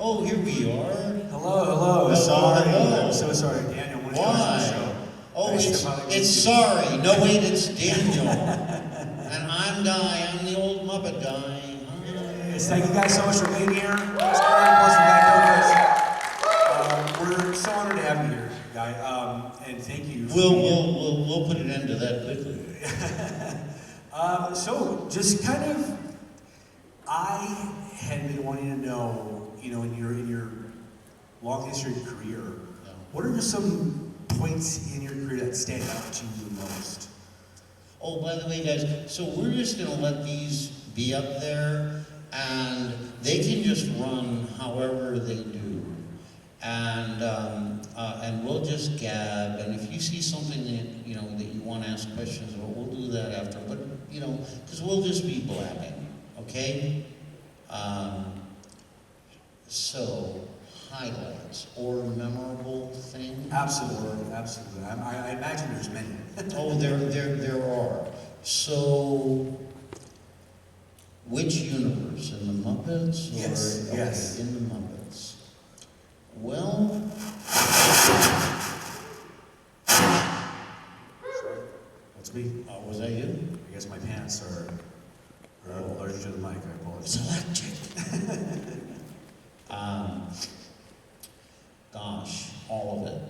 Oh, here we are. Hello. Sorry, I'm so sorry, Daniel. Why? Show. Oh, nice it's sorry. No, wait, it's Daniel. And I'm Guy. I'm the old Muppet guy. Yes, thank you guys so much for being here. Let's go ahead and applause for Guy Gilchrist. We're so honored to have you here, Guy. And thank you. We'll put an end to that quickly. So just kind of, I had been wanting to know, in your long history of career, what are just some points in your career that stand out to you the most? Oh, by the way, guys, so we're just going to let these be up there, and they can just run however they do. And we'll just gab, and if you see something that, that you want to ask questions about, we'll do that after, but, because we'll just be blabbing, okay? So, highlights or memorable things? Absolutely. I imagine there's many. Oh, there are. So, which universe? In the Muppets? Yes, or, yes. In the Muppets. Well... Sorry, that's me. Was that you? I guess my pants are allergic to the mic. I apologize. It's electric. Gosh, all of it.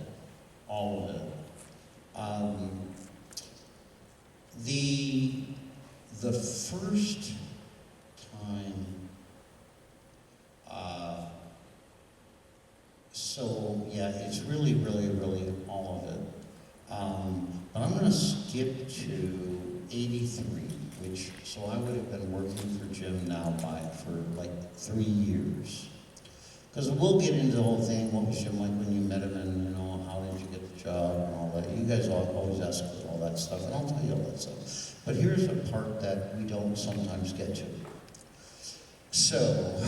The first time, so yeah, it's really all of it. But I'm going to skip to 83, so I would have been working for Jim now for like 3 years. Because we'll get into the whole thing, what was Jim like when you met him, and how did you get the job and all that. You guys always ask all that stuff, and I'll tell you all that stuff. But here's a part that we don't sometimes get to. So,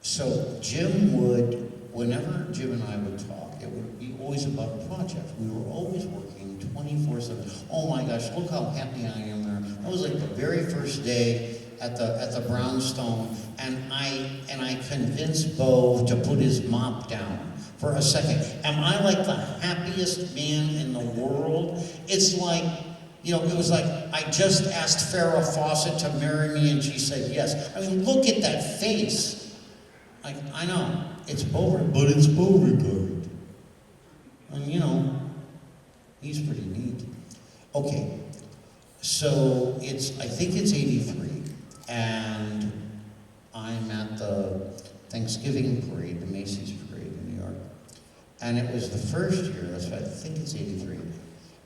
so Jim would, whenever Jim and I would talk, it would be always about a project. We were always working 24/7. Oh my gosh, look how happy I am there. That was like the very first day at the brownstone, and I convinced Bo to put his mop down for a second. Am I like the happiest man in the world? It's like, it was like I just asked Farrah Fawcett to marry me and she said yes. I mean, look at that face. Like, I know, it's Beauregard, but it's Beauregard. And he's pretty neat. Okay, so I think it's 83, and I'm at the Thanksgiving parade, the Macy's parade in New York. And it was the first year, I think it's 83.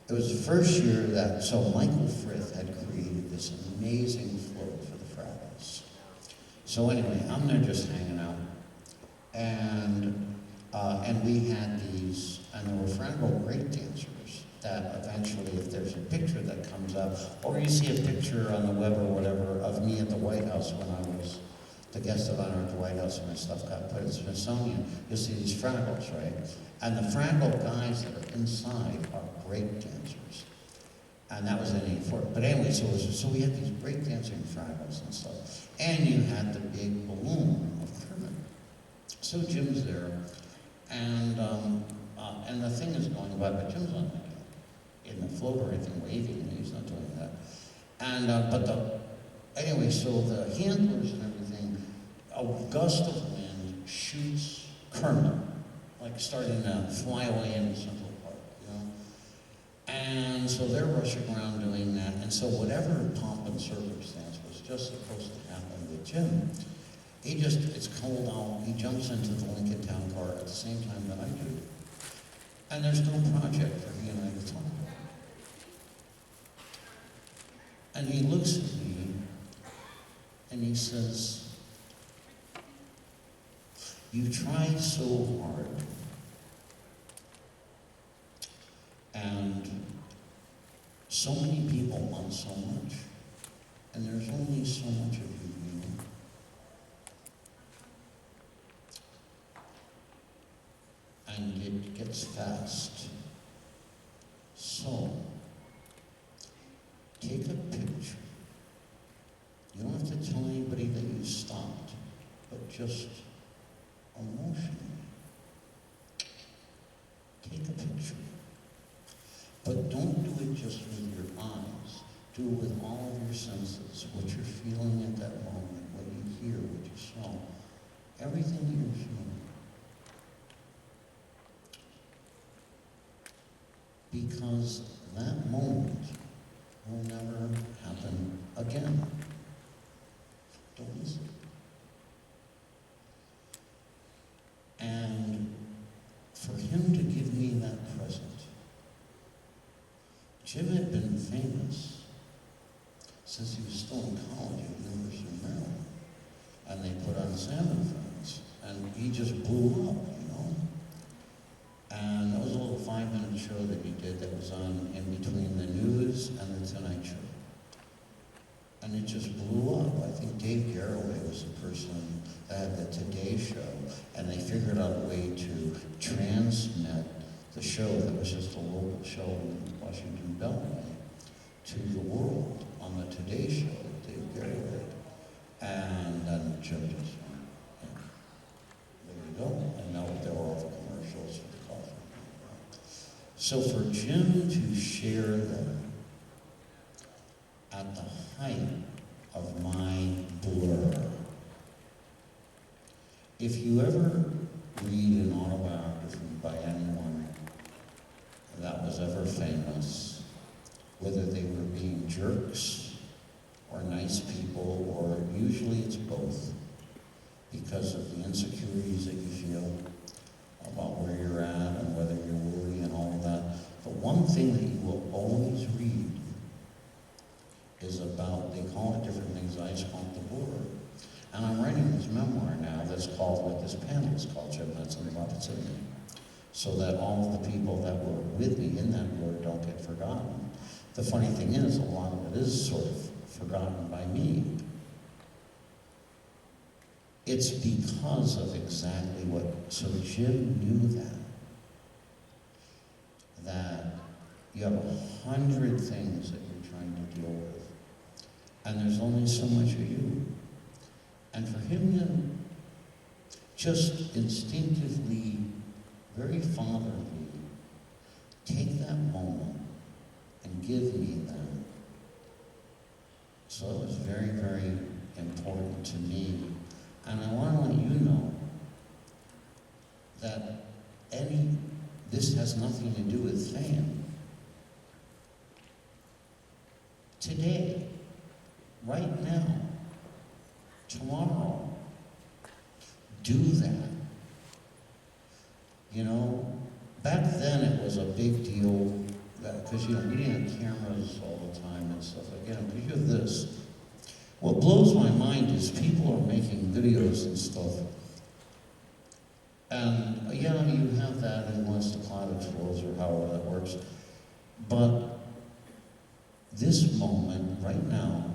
It was the first year so Michael Frith had created this amazing float for the Fraggles. So anyway, I'm there just hanging out. And we had these, and there were Fraggle great dancers that eventually, if there's a picture that comes up, or you see a picture on the web or whatever of me at the White House when I was the guest of honor at the White House and my stuff got put at Smithsonian, you'll see these Fraggles, right? And the Fraggle guys that are inside are break dancers. And that was in 84. But anyway, so we had these break dancing Fraggles and stuff. And you had the big balloon of Kermit. So Jim's there, and the thing is going by, but Jim's not in the float or anything waving, and he's not doing that. And anyway, so the handlers and everything, a gust of wind shoots Kermit, like starting to fly away into Central Park, And so they're rushing around doing that, and so whatever pomp and circumstance was just supposed to happen with Jim, it's cold out, he jumps into the Lincoln Town Car at the same time that I do. And there's no project for he and I to talk about. And he looks at me, and he says, "You try so hard, and so many people want so much, and there's only so much of you. And it gets fast. So, take a picture. You don't have to tell anybody that you stopped. but just emotionally. Take a picture. But don't do it just with your eyes. Do it with all of your senses, what you're feeling at that moment, what you hear, what you smell, everything that you're feeling. Because that moment will never happen again. Don't miss it. And for him to give me that present, Jim had been famous since he was still in college at the University of Maryland. And they put on Sam and Friends, and he just blew up, you know? And that was a little 5-minute show that he did that was on in between the news and the Tonight Show. And it just blew up. I think Dave Garroway was the person that had the Today Show, and they figured out a way to transmit the show that was just a local show in Washington Beltway to the world on the Today Show that Dave Garroway. And then Jim just went, yeah, there you go. And now there were all the commercials for the coffee. So for Jim to share that at the height of my blur, if you ever read an autobiography by anyone that was ever famous, whether they were being jerks or nice people, or usually it's both, because of the insecurities that you feel about where you're at and whether you're worthy and all of that. The one thing that you will always read is about, they call it different things, I just call it the border. And I'm writing this memoir now that's called, what this panel is called, Nancy and The Muppets in me, so that all of the people that were with me in that border don't get forgotten. The funny thing is, a lot of it is sort of forgotten by me. It's because of exactly what, so Jim knew that you have 100 things that you're trying to deal with, and there's only so much of you. And for him to just instinctively, very fatherly, take that moment and give me that. So it was very, very important to me. And I want to let you know that this has nothing to do with fame. Today, right now, tomorrow, do that. You know, back then it was a big deal, because, you know, we didn't have cameras all the time and stuff like that. But you have this. What blows my mind is people are making videos and stuff. And, yeah, you have that, and once the cloud explodes or however that works. But this moment, right now,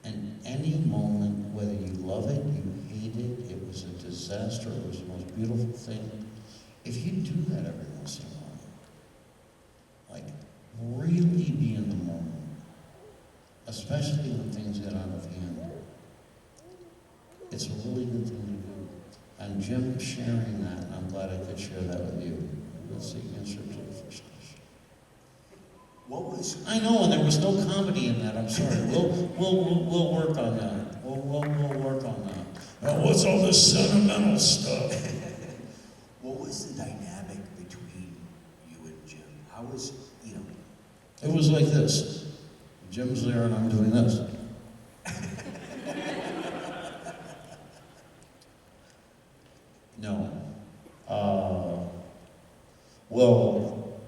and any moment, whether you love it, you hate it, it was a disaster, it was the most beautiful thing, if you do that every once in a while, like, really be in the moment, especially when things get out of hand, it's a really good thing to do. And Jim sharing that, and I'm glad I could share that with you. Let's see, answer to the first question. What was? I know, and there was no comedy in that. I'm sorry. We'll work on that. We'll work on that. Oh, what's all this sentimental stuff? What was the dynamic between you and Jim? How was, you know? It was like this. Jim's there, and I'm doing this. No. Well,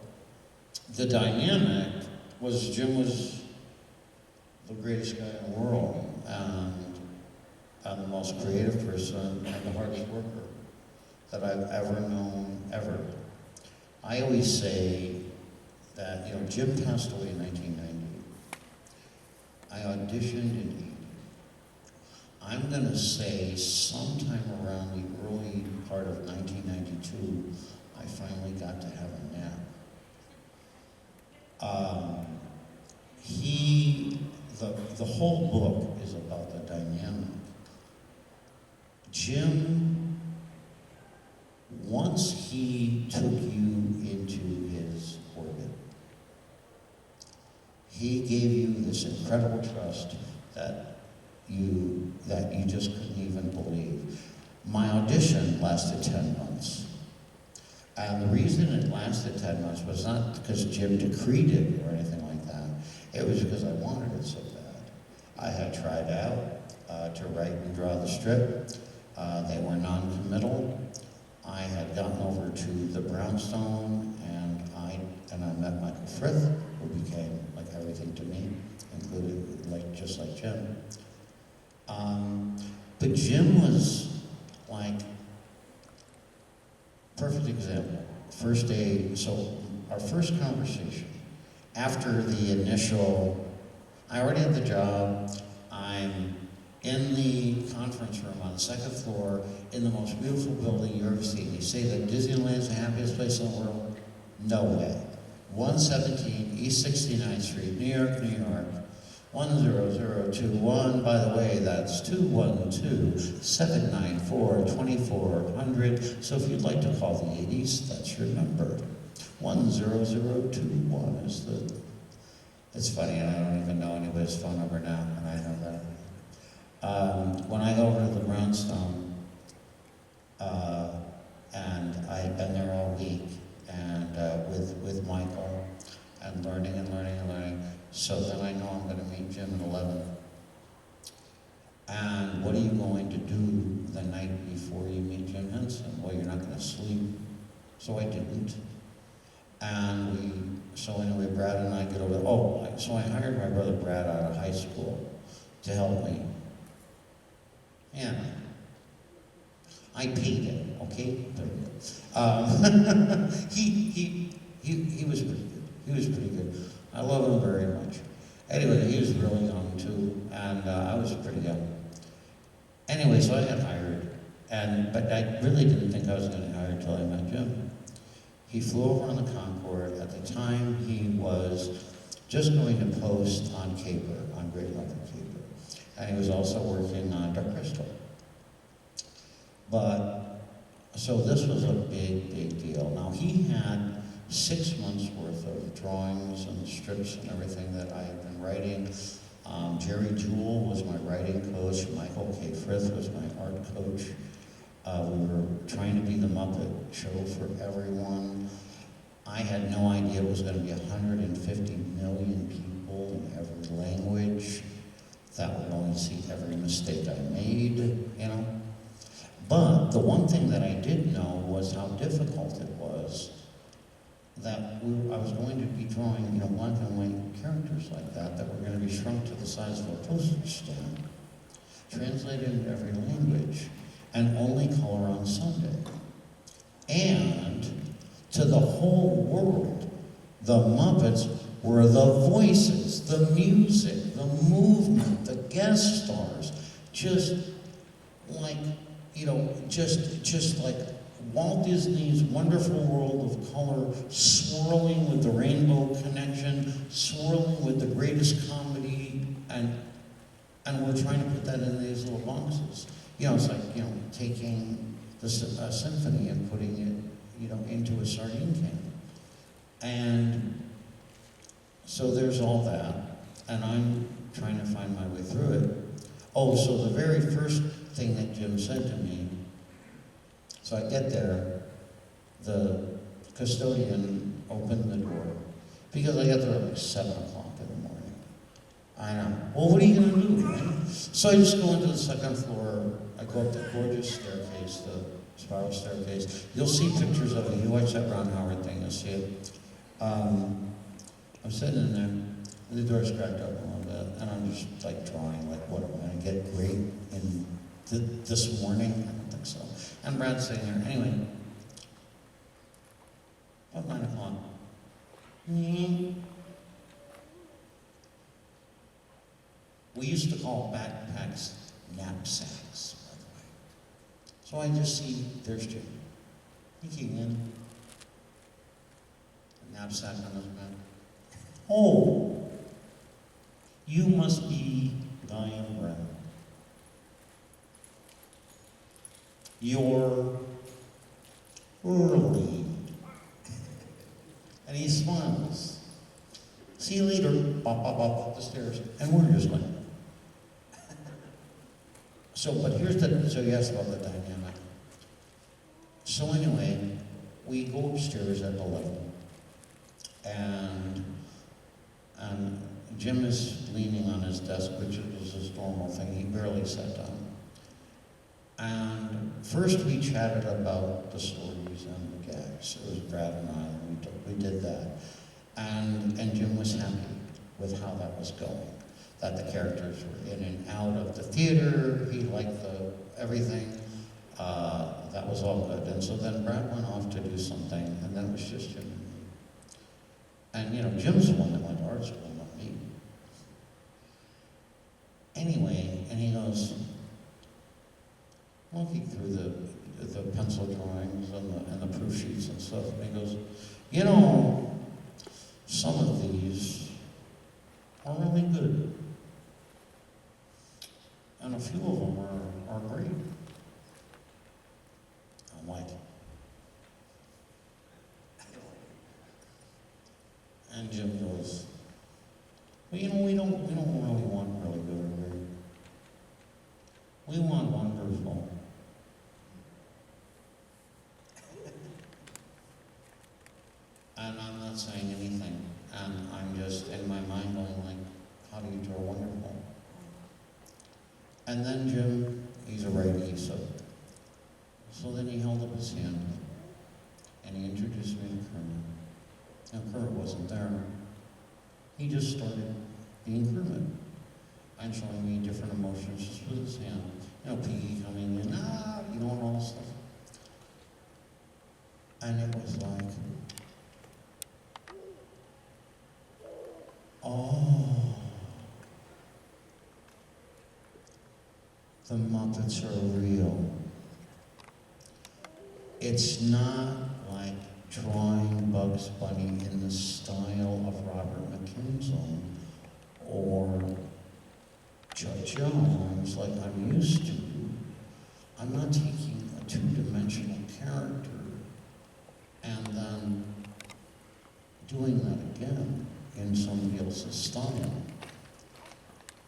the dynamic was Jim was the greatest guy in the world, and the most creative person and the hardest worker that I've ever known, ever. I always say that, you know, Jim passed away in 1990. I auditioned in 80. I'm going to say sometime around the early part of 1992, I finally got to have a nap. The whole book is about the dynamic Jim, once he took you into his orbit, he gave you this incredible trust that you just couldn't even believe. My audition lasted 10 months. And the reason it lasted 10 months was not because Jim decreed it or anything like that. It was because I wanted it so bad. I had tried out to write and draw the strip. They were non-committal. I had gotten over to the Brownstone, and I met Michael Frith, who became like everything to me, including just like Jim. But Jim was like perfect example. First day, so our first conversation after the initial, I already had the job. I'm in the conference room on the second floor in the most beautiful building you've ever seen. You say that Disneyland's the happiest place in the world? No way. 117 East 69th Street, New York, New York. 10021, by the way, that's 212-794-2400. So if you'd like to call the 80s, that's your number. 10021 is the, it's funny, I don't even know anybody's phone number now, and I know that. When I go over to the Brownstone, and I've been there all week, and with Michael, and learning and learning and learning, so then I know I'm going to meet Jim at 11. And what are you going to do the night before you meet Jim Henson? Well, you're not going to sleep. So I didn't. And so anyway, Brad and I get over, so I hired my brother Brad out of high school to help me. Yeah. I paid him, okay? He was pretty good. He was pretty good. I love him very much. Anyway, he was really young too, and I was pretty young. Anyway, so I got hired, but I really didn't think I was going to get hired until I met Jim. He flew over on the Concorde. At the time, he was just going to post on Caper, on Great Leopard Caper, and he was also working on Dark Crystal. But, so this was a big, big deal. Now, he had 6 months worth of drawings and strips and everything that I had been writing. Jerry Jewell was my writing coach. Michael K. Frith was my art coach. We were trying to be the Muppet show for everyone. I had no idea it was going to be 150 million people in every language that would only see every mistake I made, you know. But the one thing that I did know was how difficult it was that I was going to be drawing, black and white characters like that were going to be shrunk to the size of a postage stamp, translated into every language, and only color on Sunday. And to the whole world, the Muppets were the voices, the music, the movement, the guest stars, just like Walt Disney's Wonderful World of Color, swirling with the Rainbow Connection, swirling with the greatest comedy, and we're trying to put that in these little boxes. It's like, taking a symphony and putting it, into a sardine can. And so there's all that, and I'm trying to find my way through it. So the very first thing that Jim said to me, so I get there, the custodian opened the door, because I got there at like 7 o'clock in the morning. I know. Well, what are you going to do, right? So I just go into the second floor. I go up the gorgeous staircase, the spiral staircase. You'll see pictures of it. You watch that Ron Howard thing, you'll see it. I'm sitting in there, and the door's cracked up a little bit, and I'm just like drawing, like, what am I going to get great in this morning? I don't think so. And Brad's sitting there. Anyway, about 9 o'clock. We used to call backpacks knapsacks, by the way. So I just see, there's Jim. He came in. A knapsack on his back. Oh, you must be Guy Gilchrist. You're early. And he smiles. See you later. Bop, bop, bop, up the stairs. And we're just like. So you asked about the dynamic. So anyway, we go upstairs at 11. And Jim is leaning on his desk, which was his normal thing. He barely sat down. And first we chatted about the stories and the gags. It was Brad and I, and we did that. And Jim was happy with how that was going. That the characters were in and out of the theater. He liked everything. That was all good. And so then Brad went off to do something, and then it was just Jim and me. And you know, Jim's the one that went to art school, not me. Anyway, and he goes, looking through the pencil drawings and the proof sheets and stuff, and he goes, you know, some of these are really good. And a few of them are great. I'm like, and Jim goes, well, you know, we don't really want really good or great. We want wonderful. And I'm not saying anything. And I'm just in my mind going like, how do you draw wonderful? And then Jim, he's a righty, so then he held up his hand and he introduced me to Kermit. Now Kermit wasn't there. He just started being Kermit and showing me different emotions just with his hand. You know, Piggy coming in, you know, and all this stuff. And it was like, oh, the Muppets are real. It's not like drawing Bugs Bunny in the style of Robert McKinson or Judge Jones like I'm used to. I'm not taking a two-dimensional character and then doing that again in somebody else's style.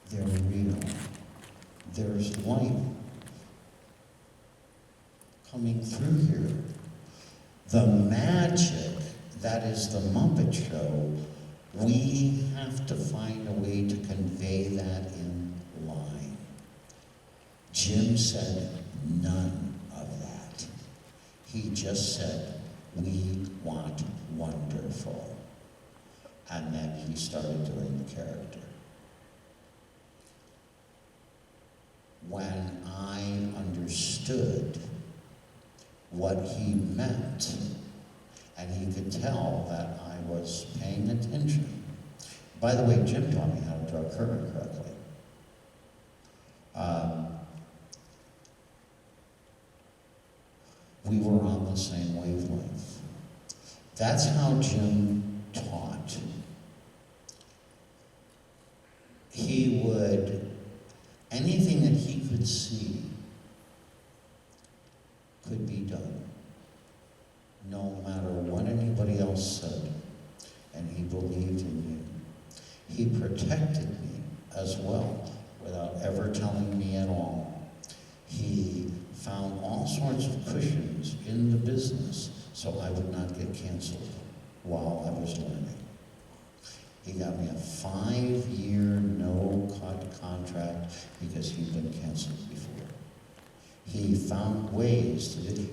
They're real. There's life coming through here. The magic that is the Muppet Show, we have to find a way to convey that in line. Jim said none of that. He just said, we want wonderful. And then he started doing the character. When I understood what he meant, and he could tell that I was paying attention. By the way, Jim taught me how to draw Kermit correctly. We were on the same wavelength. That's how Jim taught. He would, anything that he could see could be done, no matter what anybody else said, and he believed in me. He protected me as well, without ever telling me at all. He found all sorts of cushions in the business so I would not get canceled while I was learning. He got me a 5-year no-cut contract because he'd been canceled before. He found ways to do it.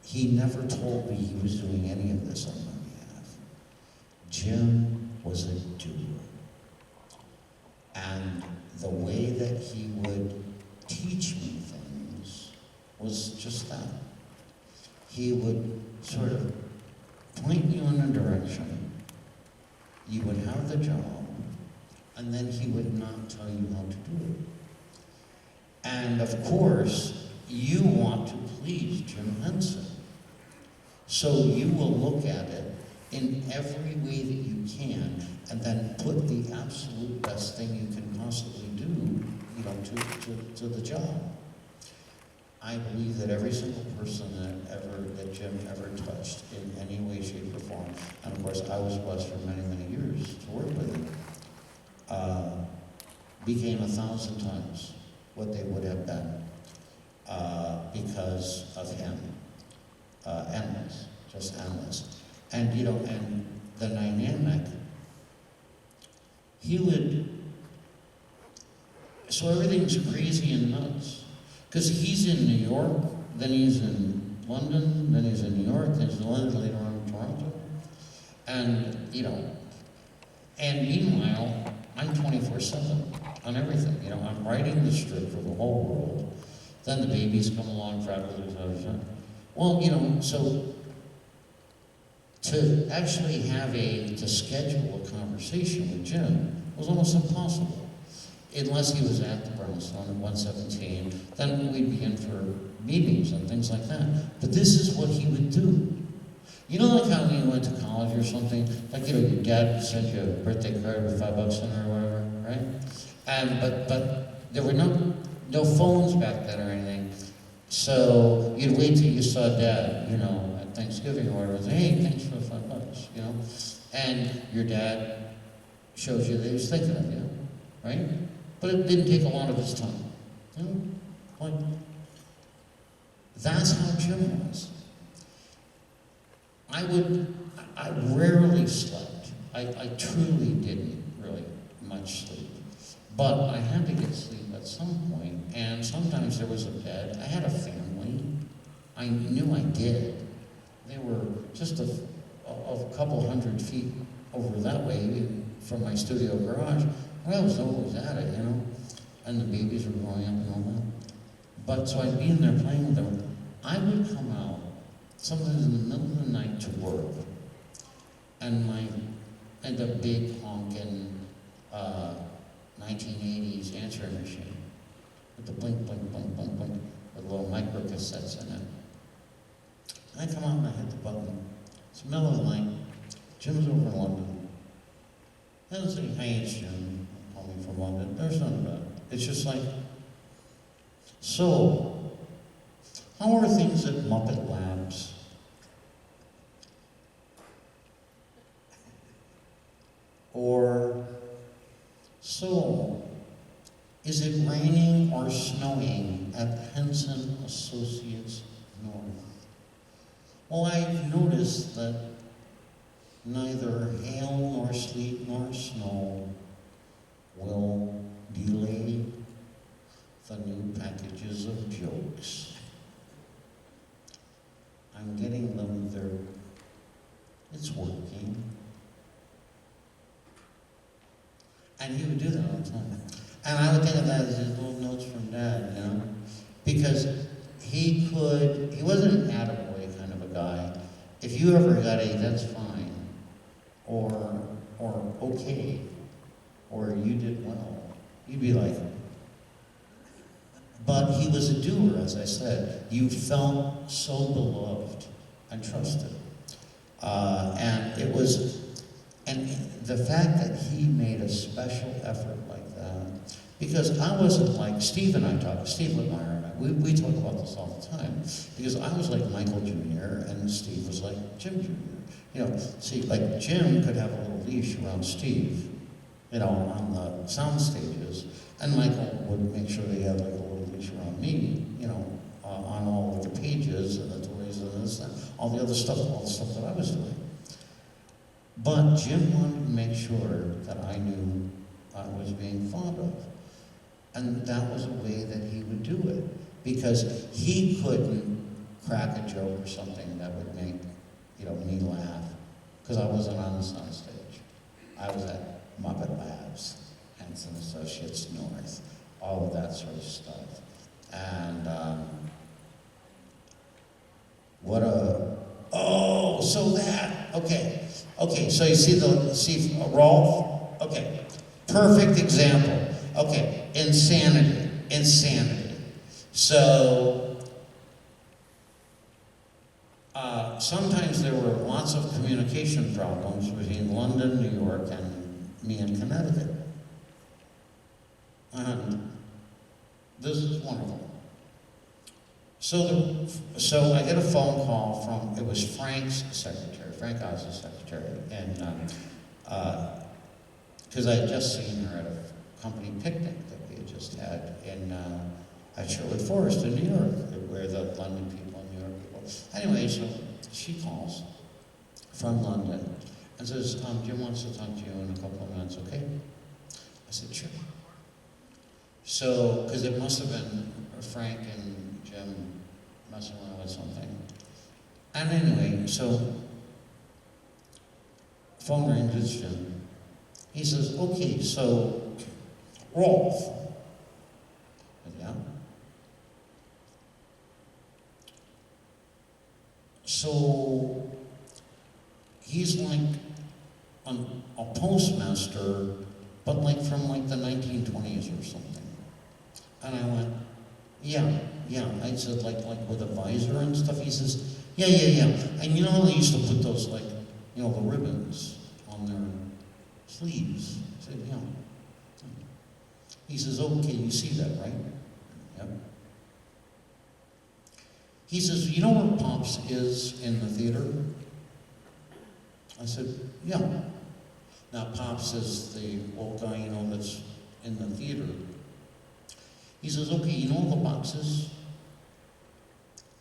He never told me he was doing any of this on my behalf. Jim was a doer. And the way that he would teach me things was just that. He would sort of point you in a direction. You would have the job, and then he would not tell you how to do it. And of course, you want to please Jim Henson. So you will look at it in every way that you can, and then put the absolute best thing you can possibly do, you know, to the job. I believe that every single person that Jim ever touched in any way, shape, or form, and of course I was blessed for many, many years to work with him, became 1,000 times what they would have been because of him. Endless, just endless. And you know, and the dynamic, he would, so everything's crazy and nuts. Because he's in New York, then he's in London, then he's in New York, then he's in London, later on in Toronto. And, you know, and meanwhile, I'm 24/7 on everything. You know, I'm writing the strip for the whole world. Then the babies come along, well, you know, so to actually to schedule a conversation with Jim was almost impossible. Unless he was at the Brownstone at 117, then we'd be in for meetings and things like that. But this is what he would do. You know, like how when you went to college or something, like, you know, your dad sent you a birthday card with $5 in it or whatever, right? And but there were no phones back then or anything. So you'd wait till you saw Dad, you know, at Thanksgiving or whatever, and say, hey, thanks for the $5, you know? And your dad shows you that he was thinking of you, right? But it didn't take a lot of his time. You know? Like, that's how Jim was. I rarely slept. I truly didn't really much sleep. But I had to get sleep at some point, and sometimes there was a bed. I had a family. I knew I did. They were just a couple hundred feet over that way from my studio garage. Well, I was always at it, you know, and the babies were growing up and all that. But so I'd be in there playing with them. I would come out sometimes in the middle of the night to work, and the big honking 1980s answering machine with the blink, blink, blink, blink, blink, with little micro cassettes in it. I come out and I hit the button. It's the middle of the night. Jim's over in London. I don't say, hey, it's Jim. Call me from London. There's none of that. It's just like, so, how are things at Muppet Labs? Or, so, is it raining or snowing at Henson Associates North? Well, I've noticed that neither hail nor sleet nor snow will delay the new packages of jokes. I'm getting them there. It's working. And he would do that all the time. And I would think of that as his little notes from Dad, you know? Because he wasn't an attaboy kind of a guy. If you ever got a, that's fine, or okay, or you did well, you'd be like, but he was a doer, as I said. You felt so beloved and trusted. And the fact that he made a special effort like that, because I wasn't like, Steve Littmeyer and I, we talk about this all the time, because I was like Michael Jr. and Steve was like Jim Jr. You know, see, like Jim could have a little leash around Steve, you know, on the sound stages, and Michael would make sure that he had like a little leash around me, you know, on all of the pages and the toys and this and all the other stuff, all the stuff that I was doing. But Jim wanted to make sure that I knew I was being thought of. And that was a way that he would do it. Because he couldn't crack a joke or something that would make, you know, me laugh. Because I wasn't on the sound stage. I was at Muppet Labs, Henson Associates North, all of that sort of stuff. And okay, so you see Rolf? Okay, perfect example. Okay, insanity. So, sometimes there were lots of communication problems between London, New York, and me in Connecticut. And this is one of them. So I get a phone call from, it was Frank's secretary, Frank Oz's secretary, and, because I had just seen her at a company picnic that we had just had at Sherwood Forest in New York, where the London people and New York people. Anyway, so she calls from London and says, Jim wants to talk to you in a couple of minutes, okay? I said, sure. So, because it must have been Frank and Jim messing around with something. And anyway, so, phone rings, it's Jim. He says, okay, so, Rolf. I said, yeah. So, he's like a postmaster, but like from like the 1920s or something. And I went, yeah. I said, like with a visor and stuff. He says, yeah. And you know how they used to put those, like, you know, the ribbons on their sleeves? I said, yeah. He says, okay, you see that, right? Yep. He says, you know where Pops is in the theater? I said, yeah. Now, Pops is the old guy, you know, that's in the theater. He says, okay, you know all the boxes?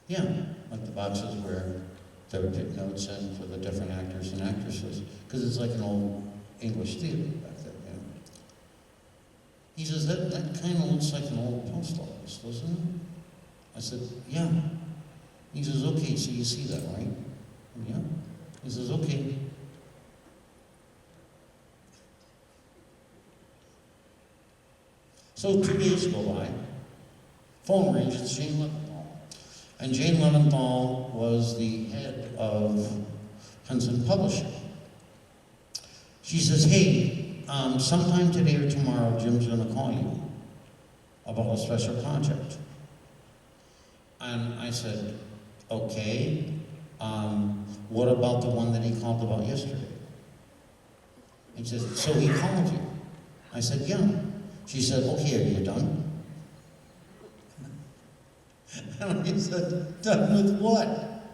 Yeah, like the boxes where they would put notes in for the different actors and actresses, because it's like an old English theater back then, you know. He says, that kind of looks like an old post office, doesn't it? I said, yeah. He says, okay, so you see that, right? Yeah. He says, okay. So 2 days go by, phone rings, it's Jane Leventhal. And Jane Leventhal was the head of Hudson Publishing. She says, hey, sometime today or tomorrow, Jim's gonna call you about a special project. And I said, okay, what about the one that he called about yesterday? And she said, so he called you? I said, yeah. She said, okay, are you done? And I said, done with what?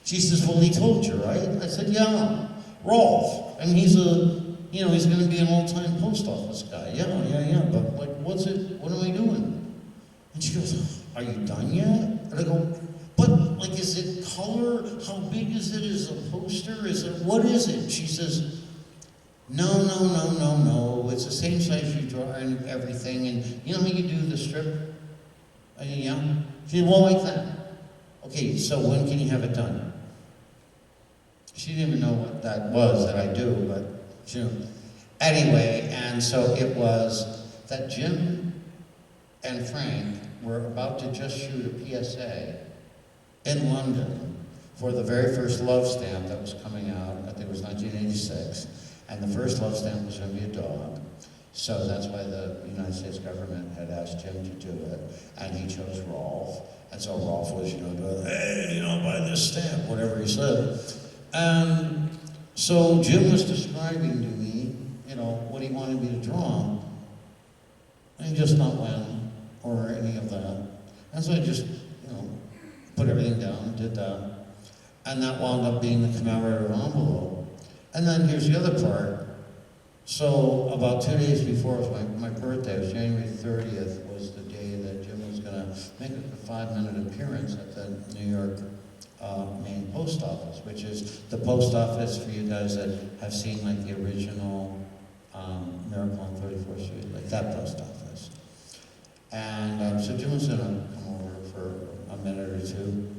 She says, well, he told you, right? I said, yeah, Rolf. And he's he's gonna be an old-time post office guy. Yeah, but like, what am I doing? And she goes, are you done yet? And I go, but like, is it color? How big is it? Is it a poster? What is it? She says, no, it's the same size you draw and everything, and you know how you do the strip? Yeah? She said, well, like that. Okay, so when can you have it done? She didn't even know what that was that I do, but she knew. Anyway, and so it was that Jim and Frank were about to just shoot a PSA in London for the very first Love Stamp that was coming out, I think it was 1986. And the first Love Stamp was going to be a dog. So that's why the United States government had asked Jim to do it. And he chose Rolf. And so Rolf was, doing, hey, buy this stamp, whatever he said. And so Jim was describing to me, what he wanted me to draw. And just not when or any of that. And so I just, put everything down, did that. And that wound up being the commemorative envelope. And then here's the other part. So about 2 days before it was my birthday, it was January 30th, was the day that Jim was going to make a 5-minute appearance at the New York main post office, which is the post office for you guys that have seen like the original Miracle on 34th Street, like that post office. And so Jim was going to come over for a minute or two.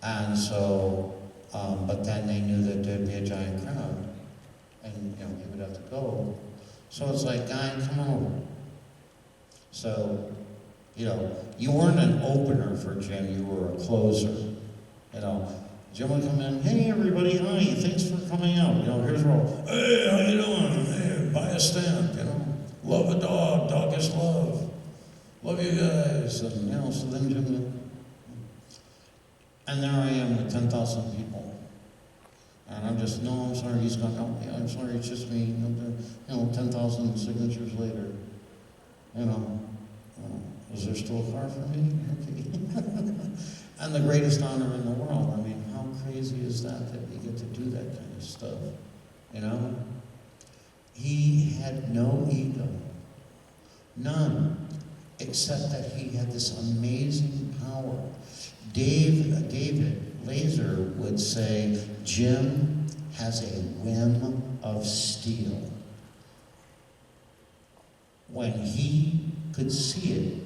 And so, but then they knew that there'd be a giant crowd. And he would have to go. So it's like, Guy, come on over. So, you weren't an opener for Jim, you were a closer. Jim would come in, hey everybody, hi, thanks for coming out. Here's Rolf. Hey, how you doing? Hey, buy a stamp, love a dog, dog is love. Love you guys. And so then Jim, and there I am with 10,000 people. And I'm just, no, I'm sorry, he's gone, no, yeah, I'm sorry, it's just me, 10,000 signatures later, is there still a car for me? Okay. And the greatest honor in the world. I mean, how crazy is that we get to do that kind of stuff, you know? He had no ego, none, except that he had this amazing power. David Laser would say, Jim has a whim of steel. When he could see it,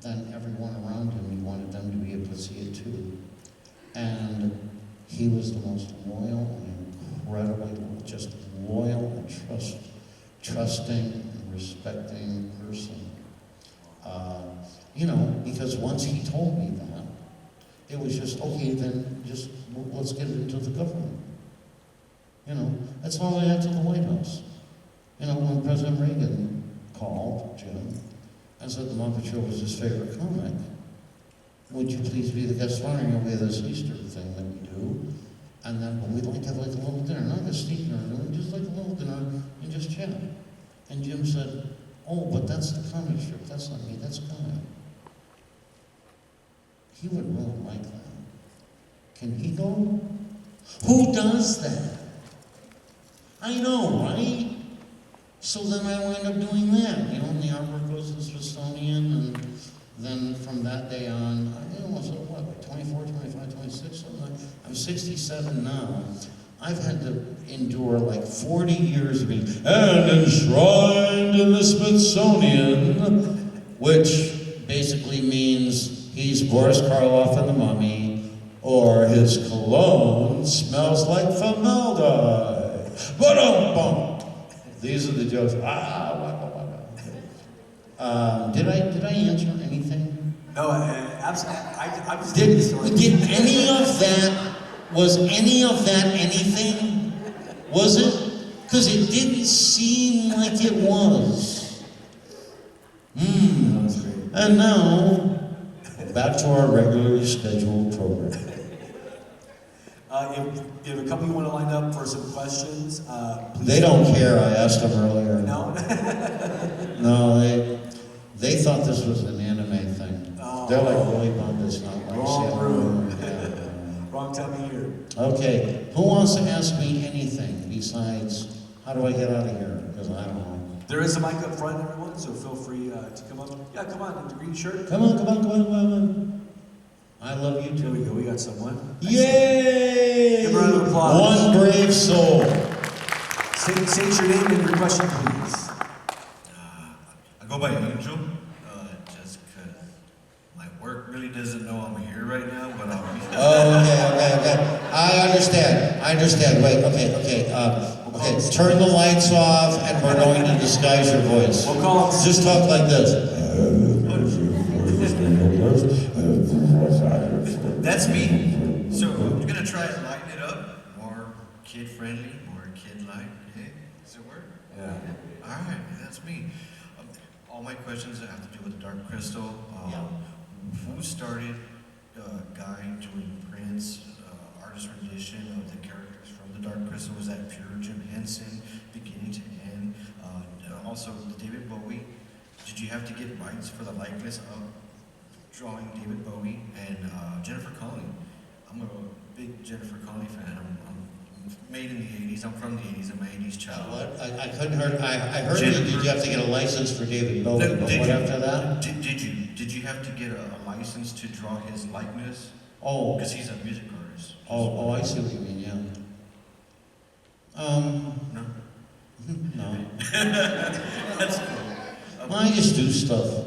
then everyone around him, he wanted them to be able to see it too. And he was the most loyal and incredibly just loyal and trusting and respecting person. You know, because once he told me that, it was just, okay, then just let's get it into the government. You know, that's all I had to the White House. You know, when President Reagan called Jim and said the Muppet Show was his favorite comic, would you please be the guest star? You know, we have this Easter thing that we do, and then we'd like to have like a little dinner, not a steak dinner, just like a little dinner and just chat. And Jim said, oh, but that's the comic strip, that's not me, that's Guy. He would really like that. Can he go? Who does that? I know, right? So then I wind up doing that. You know, and the artwork goes to the Smithsonian, and then from that day on, I don't know, so what, 24, 25, 26, something like that. I'm 67 now. I've had to endure like 40 years of being, and enshrined in the Smithsonian, which basically means he's Boris Karloff in The Mummy, or his cologne smells like formaldehyde. Ba-dum-bum. These are the jokes. Did I answer anything? No, absolutely. I was Did any of that, was any of that anything? Was it? Because it didn't seem like it was. That was great. And now, back to our regularly scheduled program. If you have a couple you want to line up for some questions, please. They don't care, I asked them earlier. No? No, they thought this was an anime thing. Oh. They're like really bummed it's not like Wrong Sailor room. Moon. Yeah. Wrong time of year. Okay, who wants to ask me anything besides, how do I get out of here? Because I don't know. There is a mic up front, everyone, so feel free to come up. Yeah, come on, the green shirt. Come on. I love you Here too. we go, we got someone. Yay! Give a round of applause. One brave soul. Say your name and your question, please. I go by Angel, just because my work really doesn't know I'm here right now, but I'll be. Okay. I understand. Wait, okay. Turn the lights off and we're going to disguise your voice. We'll call him. Just talk like this. That's me. So we're gonna try and lighten it up, more kid-friendly, more kid-like. Hey, does it work? Yeah. All right, that's me. All my questions have to do with the Dark Crystal. Who started Guy doing Prince, artist rendition of the characters from the Dark Crystal? Was that pure Jim Henson, beginning to end? Also, David Bowie. Did you have to get rights for the likeness of drawing David Bowie and Jennifer Connelly? I'm a big Jennifer Connelly fan. I'm made in the 80s. I'm from the 80s. I'm an 80s child. What? I couldn't heard. I heard you. Did you have to get a license for David Bowie? No, But did what you, after that? Did you have to get a license to draw his likeness? Oh, Because he's a music artist. I see what you mean. Yeah. No? No. That's cool. I just do stuff.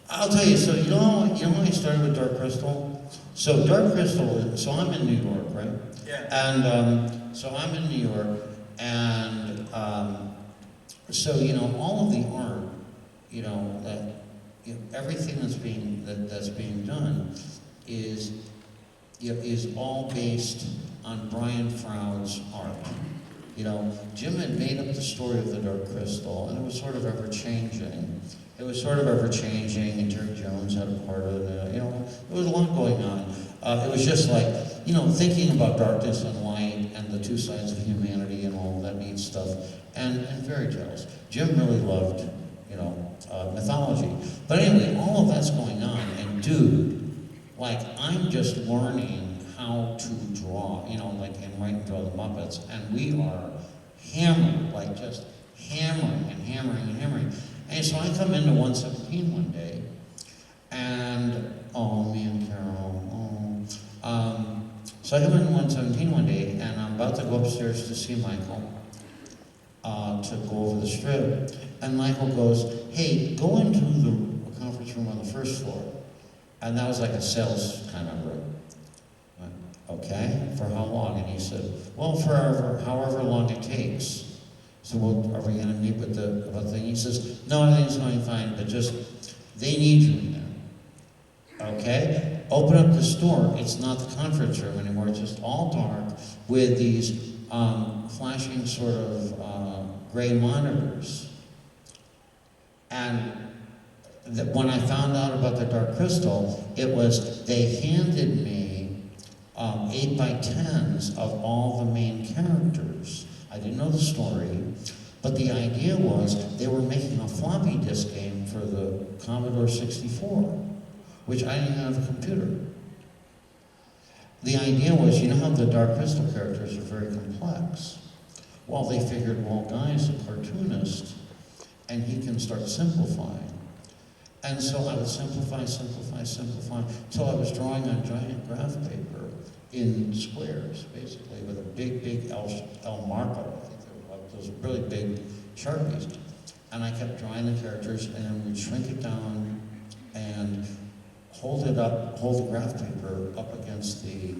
I'll tell you. So you know when I started with Dark Crystal. So Dark Crystal. So I'm in New York, right? Yeah. And so I'm in New York, and so all of the art, everything that's being done is all based on Brian Froud's art. Jim had made up the story of the Dark Crystal, and it was sort of ever-changing. And Terry Jones had a part of it. There was a lot going on. It was just like, thinking about darkness and light and the two sides of humanity and all that neat stuff, and fairy tales. Jim really loved, mythology. But anyway, all of that's going on, and dude, like, I'm just learning how to draw, you know, like, and write and draw the Muppets, and we are hammered, like, just hammering and hammering and hammering. And so I come into 117 one day, and, oh, me and Carol, so I come into 117 one day, and I'm about to go upstairs to see Michael, to go over the strip, and Michael goes, hey, go into the conference room on the first floor. And that was like a sales kind of room. I went, okay, for how long? And he said, well, for however long it takes. So, well, are we gonna meet with the thing? He says, no, everything's going fine, but just, they need you in there. Okay? Open up the store. It's not the conference room anymore. It's just all dark with these flashing sort of gray monitors. And when I found out about the Dark Crystal, it was, they handed me 8x10s of all the main characters. I didn't know the story, but the idea was they were making a floppy disk game for the Commodore 64, which I didn't have a computer. The idea was, you know how the Dark Crystal characters are very complex? Well, they figured, well, Guy's a cartoonist, and he can start simplifying. And so I would simplify, until I was drawing on giant graph paper in squares, basically, with a big El Marco, I think they were like those really big Sharpies. And I kept drawing the characters, and then we'd shrink it down and hold the graph paper up against the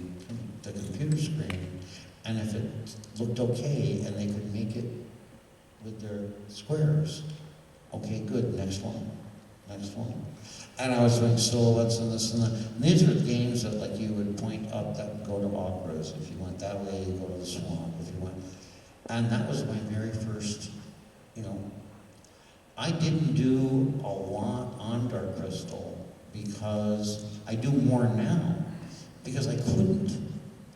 computer screen, and if it looked okay and they could make it with their squares, okay, good, next one. And I was doing silhouettes and this and that. And these were games that, like, you would point up that would go to operas. If you went that way, you go to the swamp. If you went, and that was my very first, you know. I didn't do a lot on Dark Crystal because I do more now because I couldn't.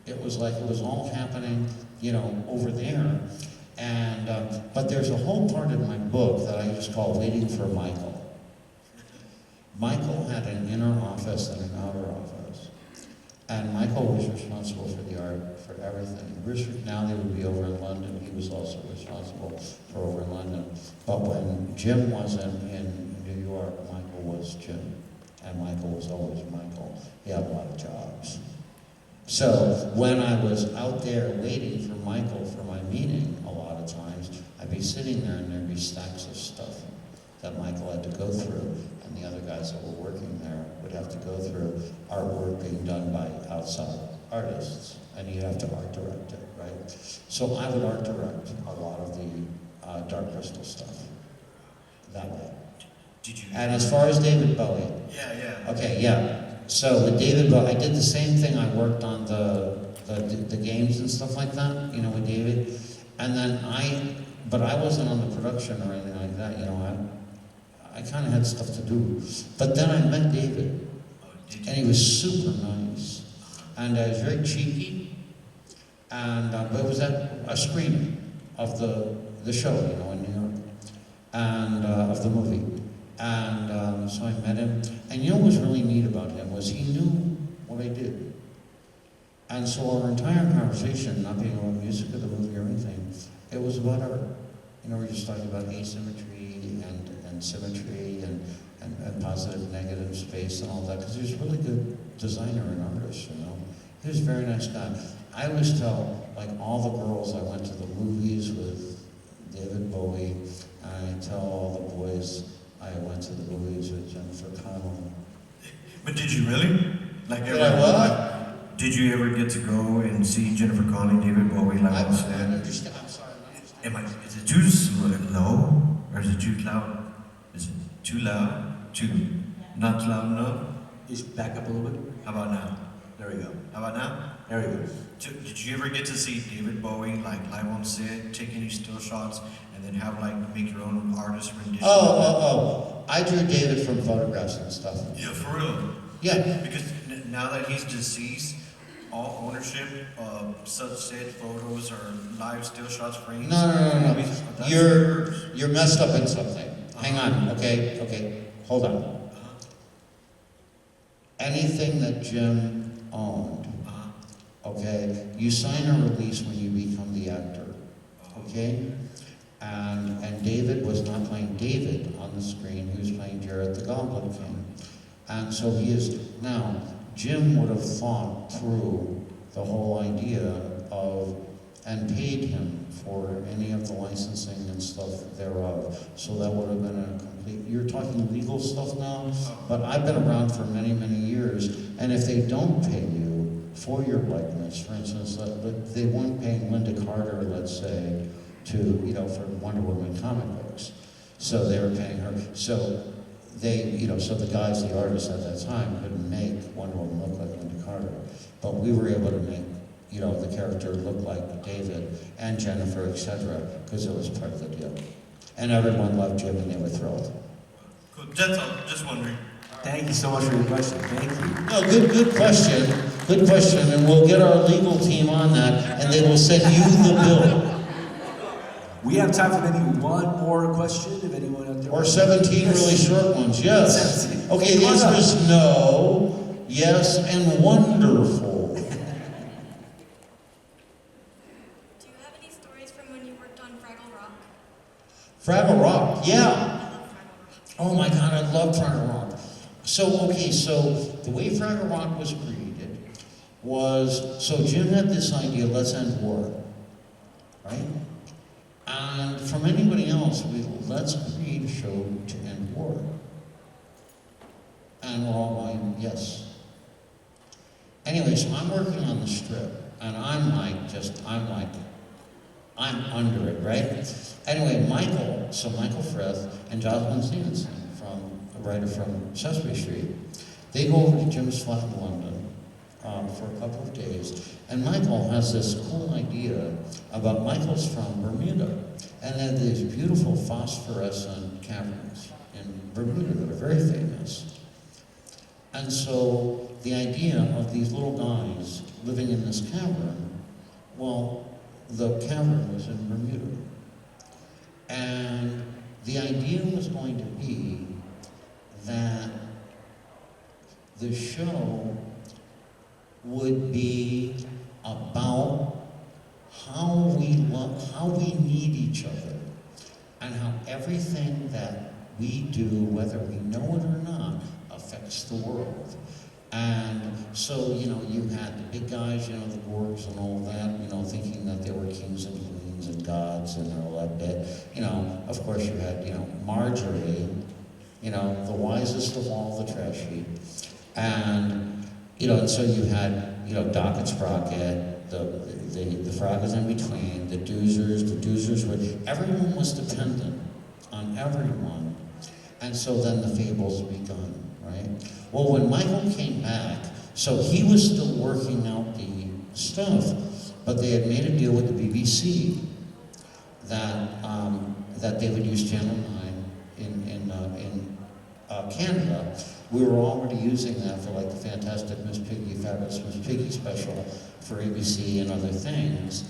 It was like it was all happening, you know, over there. And but there's a whole part in my book that I just call Waiting for Michael. Michael had an inner office and an outer office. And Michael was responsible for the art, for everything. Richard Nally would be over in London. He was also responsible for over in London. But when Jim wasn't in New York, Michael was Jim. And Michael was always Michael. He had a lot of jobs. So when I was out there waiting for Michael for my meeting, a lot of times, I'd be sitting there and there'd be stacks of stuff that Michael had to go through, and the other guys that were working there would have to go through artwork being done by outside artists, and you have to art direct it, right? So I would art direct a lot of the Dark Crystal stuff that way. Did you? And as far as David Bowie. Yeah. Okay, yeah. So with David Bowie, I did the same thing. I worked on the games and stuff like that, you know, with David. And then but I wasn't on the production or anything like that, you know. I kind of had stuff to do. But then I met David, and he was super nice. And he was very cheeky. And but it was at a screening of the show, you know, in New York, and of the movie. And so I met him, and you know what was really neat about him was he knew what I did. And so our entire conversation, not being about music or the movie or anything, it was about art. You know, we're just talking about asymmetry and symmetry and positive, negative space and all that, because he was a really good designer and artist, you know. He was a very nice guy. I always tell, like, all the girls I went to the movies with David Bowie, and I tell all the boys I went to the movies with Jennifer Connelly. But did you really? Like, Did I what? Did you ever get to go and see Jennifer Connelly, David Bowie, like I said? Understand. I'm sorry. Is it too low? Or is it too loud? Is it too loud? Too not loud enough? Just back up a little bit. How about now? There we go. How about now? There we go. Did you ever get to see David Bowie, like, live on set, take any still shots, and then have, like, make your own artist rendition? Oh. I drew David from photographs and stuff. Yeah, for real. Yeah. Because now that he's deceased, all ownership of such said photos or live still shots, frames. No. That's You're messed up in something. Hang on, okay, hold on. anything that Jim owned, okay, you sign a release when you become the actor, okay? And David was not playing David on the screen, he was playing Jared the Goblin King. And so he is, now, Jim would have thought through the whole idea of, and paid him for any of the licensing and stuff thereof. So that would have been a complete, you're talking legal stuff now, but I've been around for many, many years, and if they don't pay you for your likeness, for instance, they weren't paying Linda Carter, let's say, to, you know, for Wonder Woman comic books. So they were paying her. So they, you know, so the guys, the artists at that time, couldn't make Wonder Woman look like Linda Carter. But we were able to make, you know, the character look like David and Jennifer, etc., because it was part of the deal. And everyone loved Jim and they were thrilled. Cool. That's all. Just wondering. Thank you so much for your question. Thank you. No, good question. Good question. And we'll get our legal team on that and they will send you the bill. We have time for maybe one more question, if anyone out there. Or 17 really short ones, yes. 17. Okay, the answer is no, yes, and wonderful. Do you have any stories from when you worked on Fraggle Rock? Fraggle Rock, yeah. I love Fraggle Rock. Oh my God, I love Fraggle Rock. So, okay, so the way Fraggle Rock was created was, so Jim had this idea, let's end war, right? And from anybody else, let's create a show to end war. And we're all going, yes. Anyway, so I'm working on the strip, and I'm under it, right? Anyway, Michael Frith and Jocelyn Stevenson, a writer from Sesame Street, they go over to Jim's flat in London for a couple of days, and Michael has this cool idea about, Michael's from Bermuda, and they have these beautiful phosphorescent caverns in Bermuda that are very famous. And so the idea of these little guys living in this cavern, well, the cavern was in Bermuda. And the idea was going to be that the show would be about how we need each other, and how everything that we do, whether we know it or not, affects the world. And so, you know, you had the big guys, you know, the Gorgs and all that, you know, thinking that they were kings and queens and gods and all that bit. You know, of course you had, you know, Marjorie, you know, the wisest of all the trash heap. And, you know, and so you had, you know, Doc and Sprocket, the Froggies in between, the Doozers were, everyone was dependent on everyone. And so then the fables begun, right? Well, when Michael came back, so he was still working out the stuff, but they had made a deal with the BBC that they would use Channel 9 in Canada. We were already using that for like the Fantastic Miss Piggy, Fabulous Miss Piggy special for ABC and other things.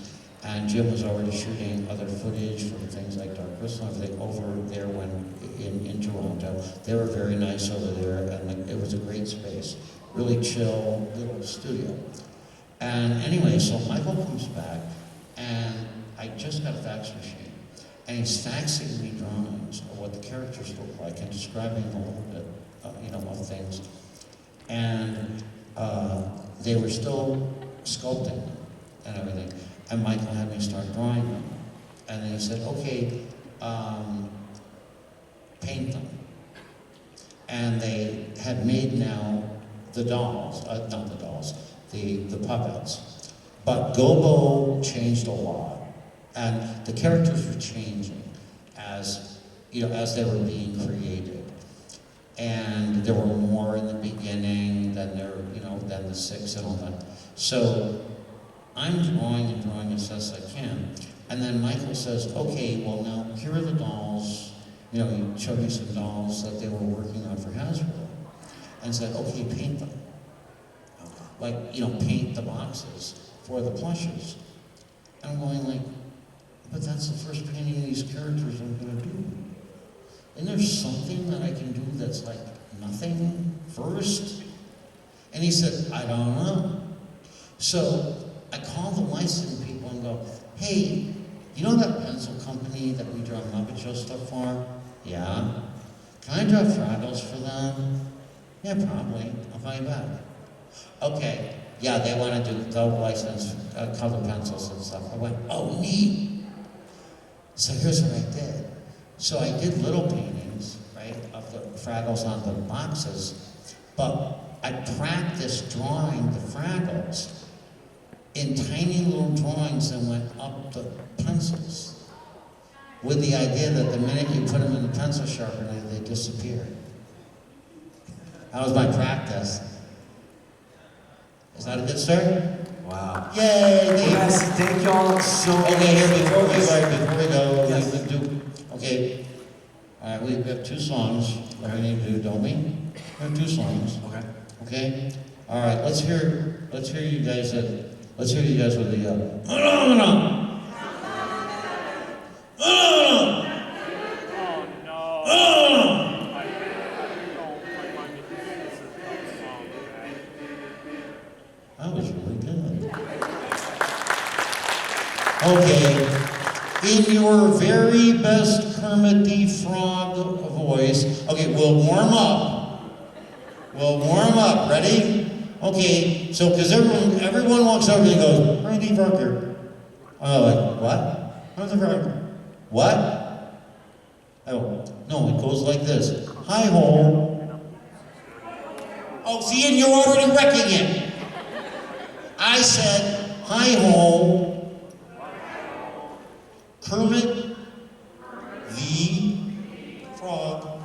And Jim was already shooting other footage from things like Dark Crystal and everything over there when in Toronto. They were very nice over there, and it was a great space. Really chill little studio. And anyway, so Michael comes back, and I just got a fax machine. And he's faxing me drawings of what the characters look like and describing a little bit, you know, of things. And they were still sculpting them and everything. And Michael had me start drawing them. And then he said, okay, paint them. And they had made now the dolls, not the dolls, the puppets. But Gobo changed a lot. And the characters were changing as, you know, as they were being created. And there were more in the beginning than there, you know, than the 6 and all that. So I'm drawing and drawing as best I can. And then Michael says, okay, well now, here are the dolls. You know, he showed me some dolls that they were working on for Hasbro. And said, okay, paint them. Like, you know, paint the boxes for the plushes. And I'm going like, but that's the first painting of these characters I'm gonna do. And there's something that I can do that's like nothing first. And he said, I don't know. So I called the licensing people and go, hey, you know that pencil company that we draw Muppet Show stuff for? Yeah. Can I draw Fraggles for them? Yeah, probably. I'll call you back. Okay. Yeah, they want to do, they'll license color pencils and stuff. I went, oh, neat. So here's what I did. So I did little paintings, right, of the Fraggles on the boxes, but I practiced drawing the Fraggles in tiny little drawings and went up the pencils with the idea that the minute you put them in the pencil sharpener, they disappear. That was my practice. Is that a good start? Wow. Yay! Well, guys, thank y'all so much. Okay, here, before we go, Yes. we do, okay, we have 2 songs that we need to do, don't we? We have 2 songs, Okay. okay? All right, let's hear you guys with the, no, no. That was really good. Okay, in your very best Kermit the Frog voice. Okay, we'll warm up. Ready? Okay, so because everyone walks over and goes, Randy Barker. Oh, like, what? Randy Barker. What? Oh, no, it goes like this. Hi ho. Oh, see, and you're already wrecking it. I said, hi ho, Kermit the Frog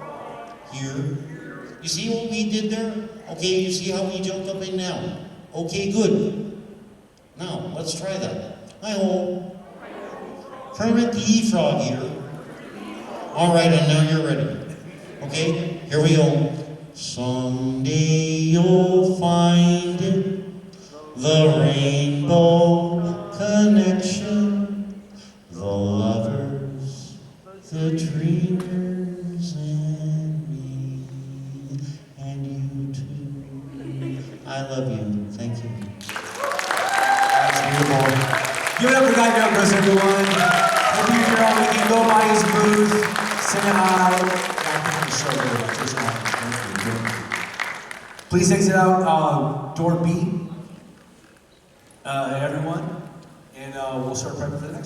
here. You see what we did there? Okay, you see how we jumped up in now? Okay, good. Now, let's try that. Hi ho, Kermit the Frog here. All right, and now you're ready. Okay, here we go. Someday you'll find it. The rainbow connection, the lovers, the dreamers, and me, and you too. I love you. Thank you. That's beautiful. Give it up for Guy Gilchrist, everyone. Hope you hear all weekend. Go by his booth, say hi. Please exit out door B. Everyone, and we'll start prepping for the